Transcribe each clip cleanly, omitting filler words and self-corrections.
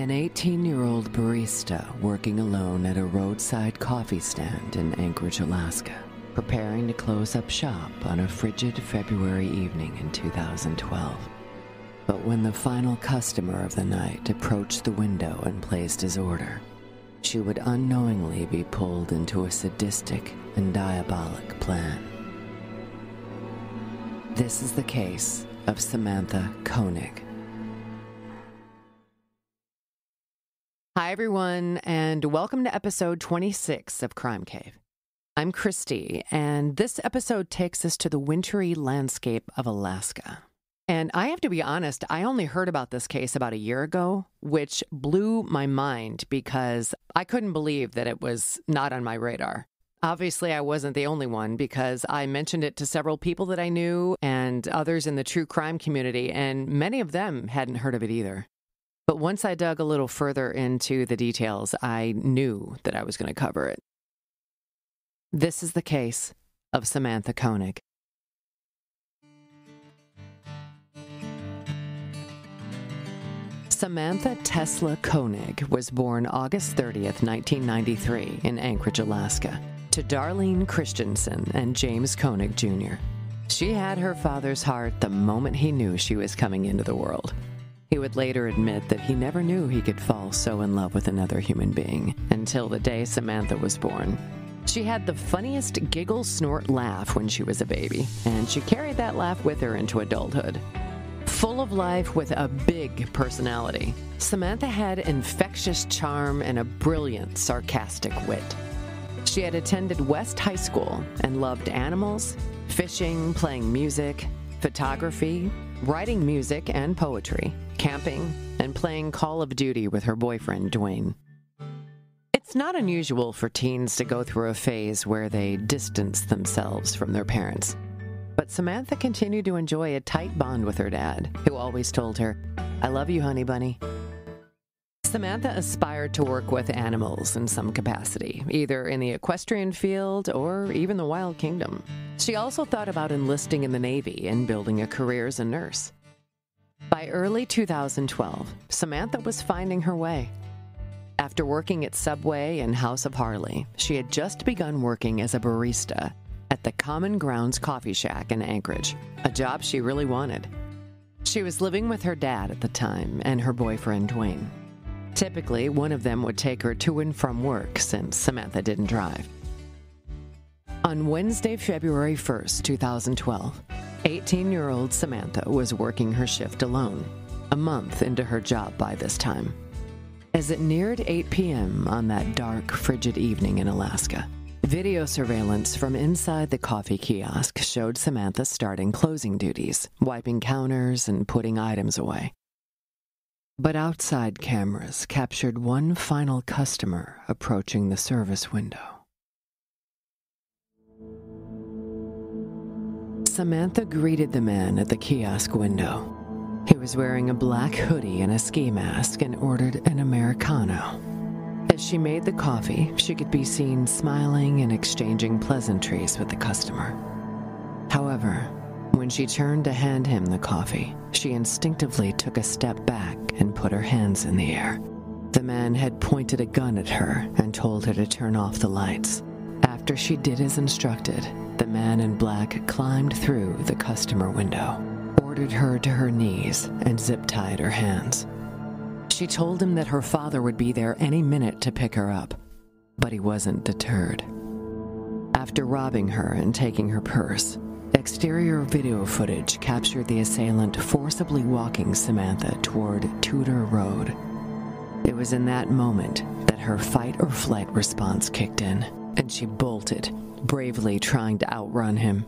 An 18-year-old barista working alone at a roadside coffee stand in Anchorage, Alaska, preparing to close up shop on a frigid February evening in 2012. But when the final customer of the night approached the window and placed his order, she would unknowingly be pulled into a sadistic and diabolic plan. This is the case of Samantha Koenig. Hi, everyone, and welcome to episode 26 of Crime Cave. I'm Christy, and this episode takes us to the wintry landscape of Alaska. And I have to be honest, I only heard about this case about a year ago, which blew my mind because I couldn't believe that it was not on my radar. Obviously, I wasn't the only one because I mentioned it to several people that I knew and others in the true crime community, and many of them hadn't heard of it either. But once I dug a little further into the details, I knew that I was going to cover it. This is the case of Samantha Koenig. Samantha Tesla Koenig was born August 30th, 1993 in Anchorage, Alaska, to Darlene Christensen and James Koenig Jr. She had her father's heart the moment he knew she was coming into the world. He would later admit that he never knew he could fall so in love with another human being until the day Samantha was born. She had the funniest giggle-snort laugh when she was a baby, and she carried that laugh with her into adulthood. Full of life with a big personality, Samantha had infectious charm and a brilliant, sarcastic wit. She had attended West High School and loved animals, fishing, playing music, photography, writing music and poetry, camping, and playing Call of Duty with her boyfriend, Dwayne. It's not unusual for teens to go through a phase where they distance themselves from their parents. But Samantha continued to enjoy a tight bond with her dad, who always told her, "I love you, honey bunny." Samantha aspired to work with animals in some capacity, either in the equestrian field or even the wild kingdom. She also thought about enlisting in the Navy and building a career as a nurse. By early 2012, Samantha was finding her way. After working at Subway and House of Harley, she had just begun working as a barista at the Common Grounds Coffee Shack in Anchorage, a job she really wanted. She was living with her dad at the time and her boyfriend, Dwayne. Typically, one of them would take her to and from work since Samantha didn't drive. On Wednesday, February 1st, 2012, 18-year-old Samantha was working her shift alone, a month into her job by this time. As it neared 8 p.m. on that dark, frigid evening in Alaska, video surveillance from inside the coffee kiosk showed Samantha starting closing duties, wiping counters and putting items away. But outside cameras captured one final customer approaching the service window. Samantha greeted the man at the kiosk window. He was wearing a black hoodie and a ski mask and ordered an Americano. As she made the coffee, she could be seen smiling and exchanging pleasantries with the customer. However, when she turned to hand him the coffee, she instinctively took a step back and put her hands in the air. The man had pointed a gun at her and told her to turn off the lights. After she did as instructed, the man in black climbed through the customer window, ordered her to her knees, and zip-tied her hands. She told him that her father would be there any minute to pick her up, but he wasn't deterred. After robbing her and taking her purse, exterior video footage captured the assailant forcibly walking Samantha toward Tudor Road. It was in that moment that her fight-or-flight response kicked in, and she bolted, bravely trying to outrun him.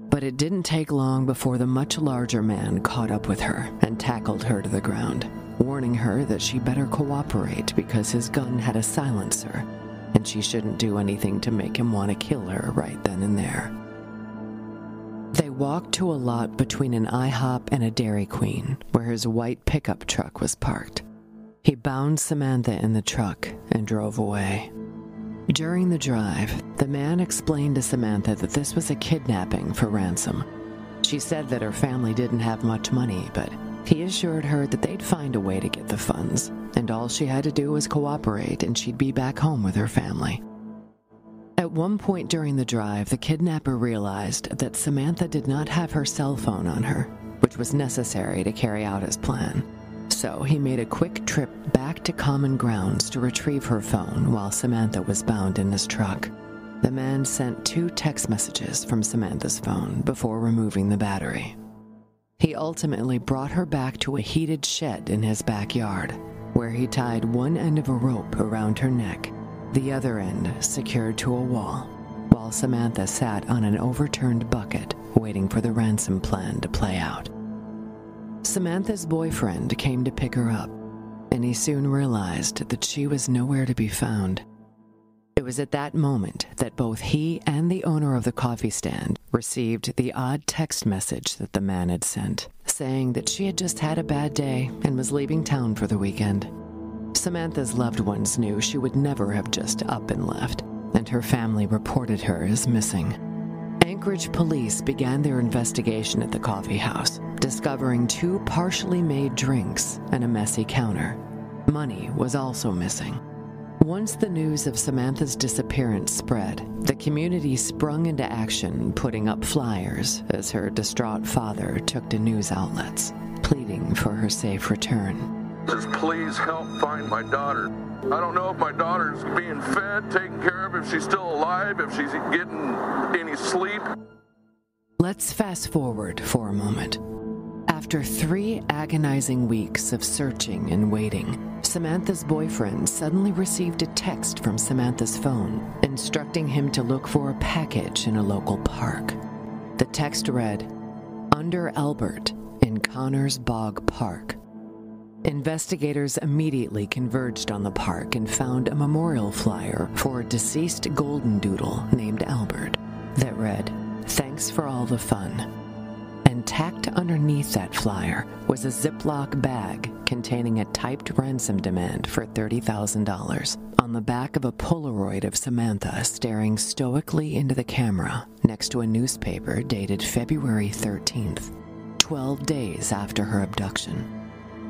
But it didn't take long before the much larger man caught up with her and tackled her to the ground, warning her that she better cooperate because his gun had a silencer, and she shouldn't do anything to make him want to kill her right then and there. They walked to a lot between an IHOP and a Dairy Queen, where his white pickup truck was parked. He bound Samantha in the truck and drove away. During the drive, the man explained to Samantha that this was a kidnapping for ransom. She said that her family didn't have much money, but He assured her that they'd find a way to get the funds, and all she had to do was cooperate and she'd be back home with her family. At one point during the drive, the kidnapper realized that Samantha did not have her cell phone on her, which was necessary to carry out his plan. So he made a quick trip back to common grounds to retrieve her phone while Samantha was bound in his truck. The man sent 2 text messages from Samantha's phone before removing the battery. He ultimately brought her back to a heated shed in his backyard, where he tied one end of a rope around her neck, the other end secured to a wall, while Samantha sat on an overturned bucket waiting for the ransom plan to play out. Samantha's boyfriend came to pick her up, and he soon realized that she was nowhere to be found. It was at that moment that both he and the owner of the coffee stand received the odd text message that the man had sent, saying that she had just had a bad day and was leaving town for the weekend. Samantha's loved ones knew she would never have just up and left, and her family reported her as missing. Anchorage police began their investigation at the coffee house, discovering 2 partially made drinks and a messy counter. Money was also missing. Once the news of Samantha's disappearance spread, the community sprung into action, putting up flyers as her distraught father took to news outlets, pleading for her safe return. Just please help find my daughter. I don't know if my daughter's being fed, taken care of, if she's still alive, if she's getting any sleep. Let's fast forward for a moment. After 3 agonizing weeks of searching and waiting, Samantha's boyfriend suddenly received a text from Samantha's phone, instructing him to look for a package in a local park. The text read, "Under Albert in Connors Bog Park." Investigators immediately converged on the park and found a memorial flyer for a deceased golden doodle named Albert that read, "Thanks for all the fun." And tacked underneath that flyer was a Ziploc bag containing a typed ransom demand for $30,000 on the back of a Polaroid of Samantha staring stoically into the camera next to a newspaper dated February 13th, 12 days after her abduction.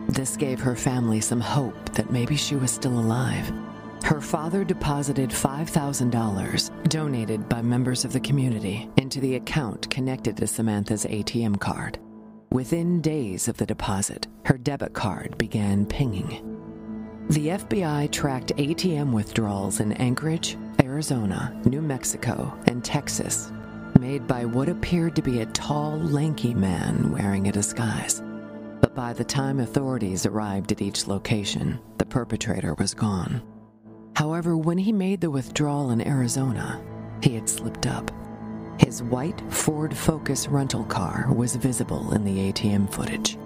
This gave her family some hope that maybe she was still alive. Her father deposited $5,000, donated by members of the community, into the account connected to Samantha's ATM card. Within days of the deposit, her debit card began pinging. The FBI tracked ATM withdrawals in Anchorage, Arizona, New Mexico, and Texas, made by what appeared to be a tall, lanky man wearing a disguise. But by the time authorities arrived at each location, the perpetrator was gone. However, when he made the withdrawal in Arizona, he had slipped up. His white Ford Focus rental car was visible in the ATM footage.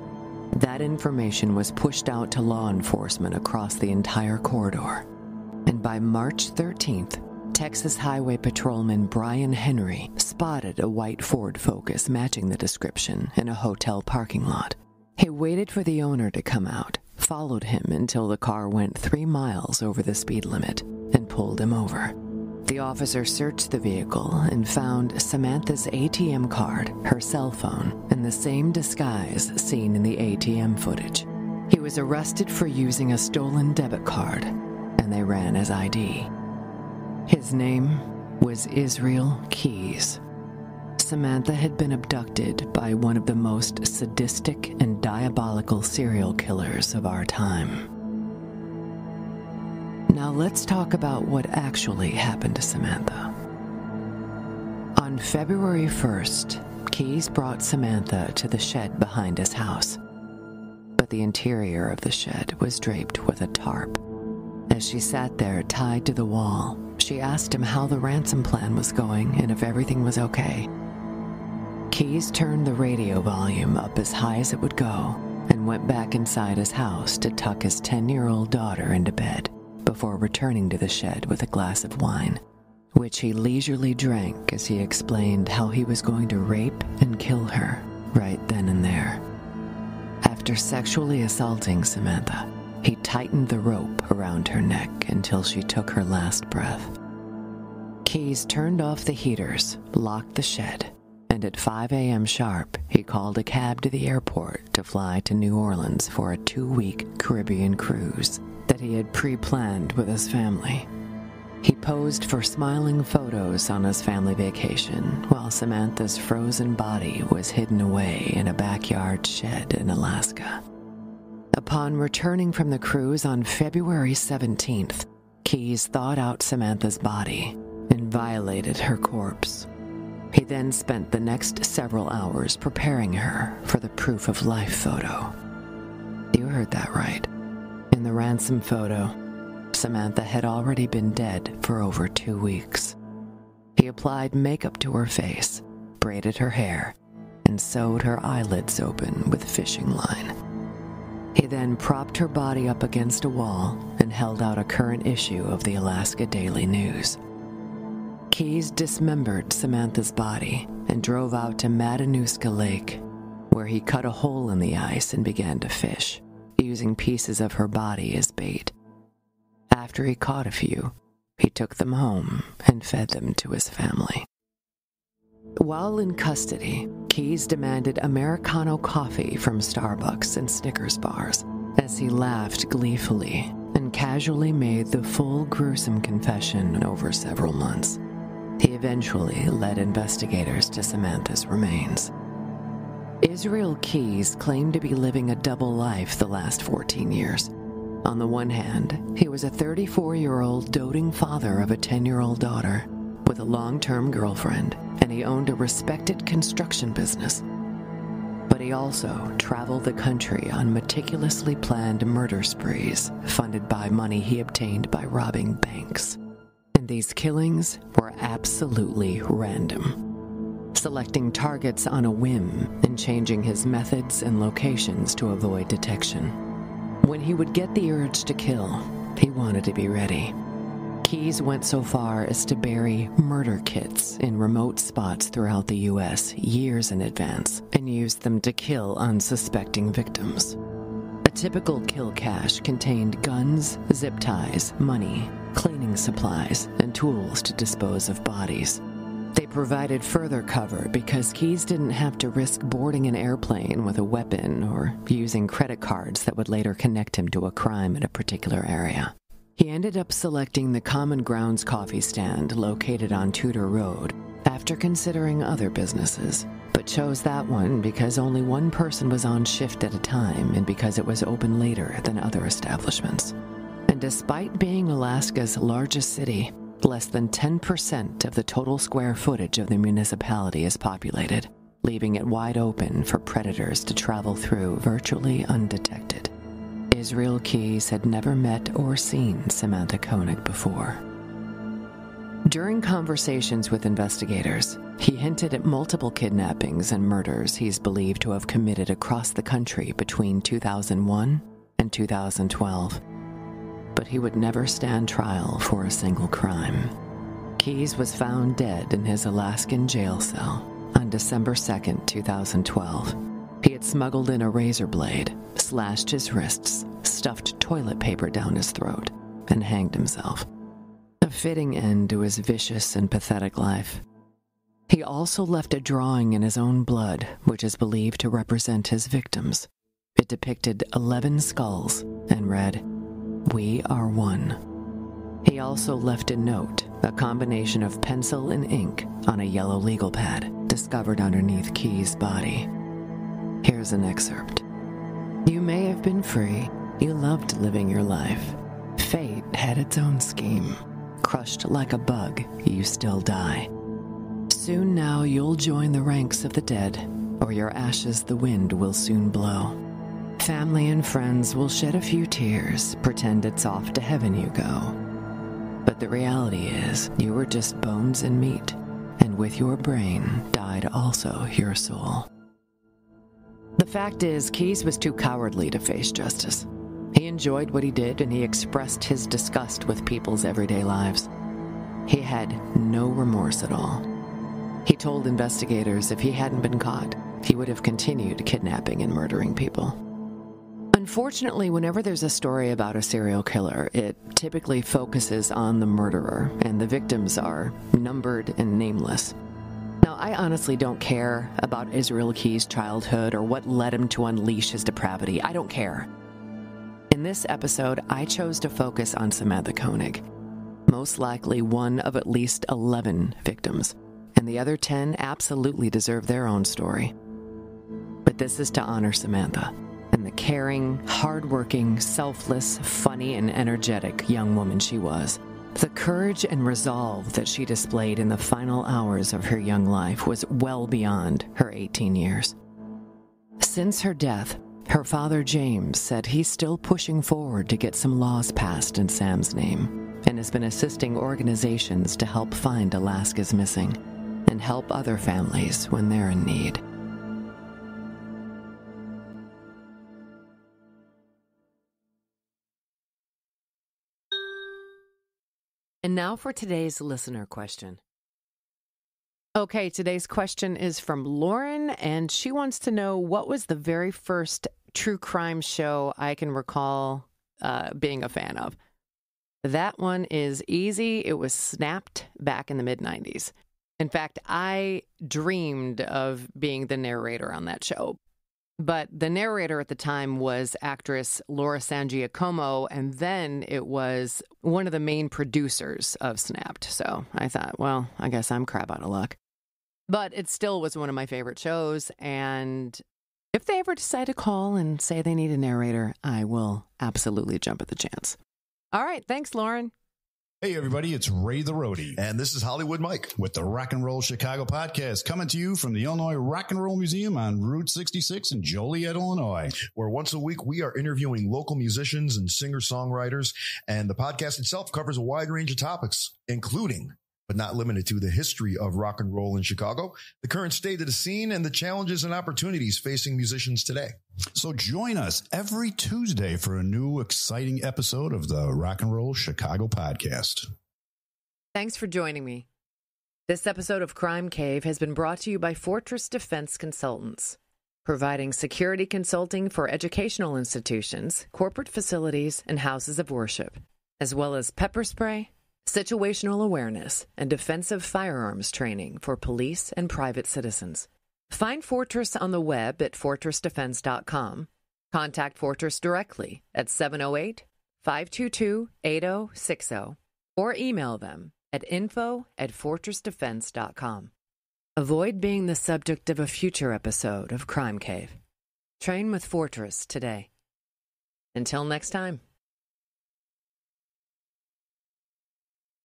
That information was pushed out to law enforcement across the entire corridor. And by March 13th, Texas Highway Patrolman Brian Henry spotted a white Ford Focus matching the description in a hotel parking lot. He waited for the owner to come out, followed him until the car went 3 miles over the speed limit, and pulled him over. The officer searched the vehicle and found Samantha's ATM card, her cell phone, and the same disguise seen in the ATM footage. He was arrested for using a stolen debit card, and they ran his ID. His name was Israel Keys. Samantha had been abducted by one of the most sadistic and diabolical serial killers of our time. Now let's talk about what actually happened to Samantha. On February 1st, Keys brought Samantha to the shed behind his house. But the interior of the shed was draped with a tarp. As she sat there tied to the wall, she asked him how the ransom plan was going and if everything was okay. Keys turned the radio volume up as high as it would go and went back inside his house to tuck his 10-year-old daughter into bed before returning to the shed with a glass of wine, which he leisurely drank as he explained how he was going to rape and kill her right then and there. After sexually assaulting Samantha, he tightened the rope around her neck until she took her last breath. Keys turned off the heaters, locked the shed, and and at 5 a.m. sharp, he called a cab to the airport to fly to New Orleans for a 2-week Caribbean cruise that he had pre-planned with his family. He posed for smiling photos on his family vacation while Samantha's frozen body was hidden away in a backyard shed in Alaska. Upon returning from the cruise on February 17th, Keyes thawed out Samantha's body and violated her corpse. He then spent the next several hours preparing her for the proof of life photo. You heard that right. In the ransom photo, Samantha had already been dead for over 2 weeks. He applied makeup to her face, braided her hair, and sewed her eyelids open with fishing line. He then propped her body up against a wall and held out a current issue of the Alaska Daily News. Keyes dismembered Samantha's body and drove out to Matanuska Lake, where he cut a hole in the ice and began to fish, using pieces of her body as bait. After he caught a few, he took them home and fed them to his family. While in custody, Keyes demanded Americano coffee from Starbucks and Snickers bars as he laughed gleefully and casually made the full gruesome confession over several months. He eventually led investigators to Samantha's remains. Israel Keyes claimed to be living a double life the last 14 years. On the one hand, he was a 34-year-old doting father of a 10-year-old daughter with a long-term girlfriend, and he owned a respected construction business. But he also traveled the country on meticulously planned murder sprees funded by money he obtained by robbing banks. And these killings were absolutely random, selecting targets on a whim and changing his methods and locations to avoid detection. When he would get the urge to kill, he wanted to be ready. Keyes went so far as to bury murder kits in remote spots throughout the U.S. years in advance and used them to kill unsuspecting victims. A typical kill cache contained guns, zip ties, money, cleaning supplies, and tools to dispose of bodies. They provided further cover because Keyes didn't have to risk boarding an airplane with a weapon or using credit cards that would later connect him to a crime in a particular area. He ended up selecting the Common Grounds coffee stand located on Tudor Road after considering other businesses, but chose that one because only one person was on shift at a time and because it was open later than other establishments. And despite being Alaska's largest city, less than 10% of the total square footage of the municipality is populated, leaving it wide open for predators to travel through virtually undetected. Israel Keyes had never met or seen Samantha Koenig before. During conversations with investigators, he hinted at multiple kidnappings and murders he's believed to have committed across the country between 2001 and 2012. But he would never stand trial for a single crime. Keyes was found dead in his Alaskan jail cell on December 2, 2012. He had smuggled in a razor blade, slashed his wrists, stuffed toilet paper down his throat, and hanged himself. A fitting end to his vicious and pathetic life. He also left a drawing in his own blood, which is believed to represent his victims. It depicted 11 skulls and read, "We are one." He also left a note, a combination of pencil and ink, on a yellow legal pad discovered underneath Keyes' body. Here's an excerpt. "You may have been free. You loved living your life. Fate had its own scheme. Crushed like a bug, you still die. Soon now you'll join the ranks of the dead, or your ashes the wind will soon blow. Family and friends will shed a few tears, pretend it's off to heaven you go. But the reality is, you were just bones and meat, and with your brain died also your soul." The fact is, Keyes was too cowardly to face justice. He enjoyed what he did, and he expressed his disgust with people's everyday lives. He had no remorse at all. He told investigators if he hadn't been caught, he would have continued kidnapping and murdering people. Unfortunately, whenever there's a story about a serial killer, it typically focuses on the murderer, and the victims are numbered and nameless. Now, I honestly don't care about Israel Key's childhood or what led him to unleash his depravity. I don't care. In this episode, I chose to focus on Samantha Koenig, most likely one of at least 11 victims, and the other 10 absolutely deserve their own story. But this is to honor Samantha and the caring, hardworking, selfless, funny, and energetic young woman she was. The courage and resolve that she displayed in the final hours of her young life was well beyond her 18 years. Since her death, her father James said he's still pushing forward to get some laws passed in Sam's name and has been assisting organizations to help find Alaska's missing and help other families when they're in need. And now for today's listener question. Okay, today's question is from Lauren, and she wants to know, what was the very first true crime show I can recall being a fan of? That one is easy. It was Snapped back in the mid-90s. In fact, I dreamed of being the narrator on that show. But the narrator at the time was actress Laura San Giacomo, and then it was one of the main producers of Snapped. So I thought, well, I guess I'm crap out of luck. But it still was one of my favorite shows, and if they ever decide to call and say they need a narrator, I will absolutely jump at the chance. All right, thanks, Lauren. Hey, everybody, it's Ray the Roadie. And this is Hollywood Mike With the Rock and Roll Chicago podcast, coming to you from the Illinois Rock and Roll Museum on Route 66 in Joliet, Illinois. where once a week we are interviewing local musicians and singer-songwriters. And the podcast itself covers a wide range of topics, including, but not limited to, the history of rock and roll in Chicago, the current state of the scene, and the challenges and opportunities facing musicians today. So join us every Tuesday for a new exciting episode of the Rock and Roll Chicago podcast. Thanks for joining me. This episode of Crime Cave has been brought to you by Fortress Defense Consultants, providing security consulting for educational institutions, corporate facilities, and houses of worship, as well as pepper spray, situational awareness, and defensive firearms training for police and private citizens. Find Fortress on the web at fortressdefense.com. Contact Fortress directly at 708-522-8060 or email them at info@fortressdefense.com. Avoid being the subject of a future episode of Crime Cave. Train with Fortress today. Until next time.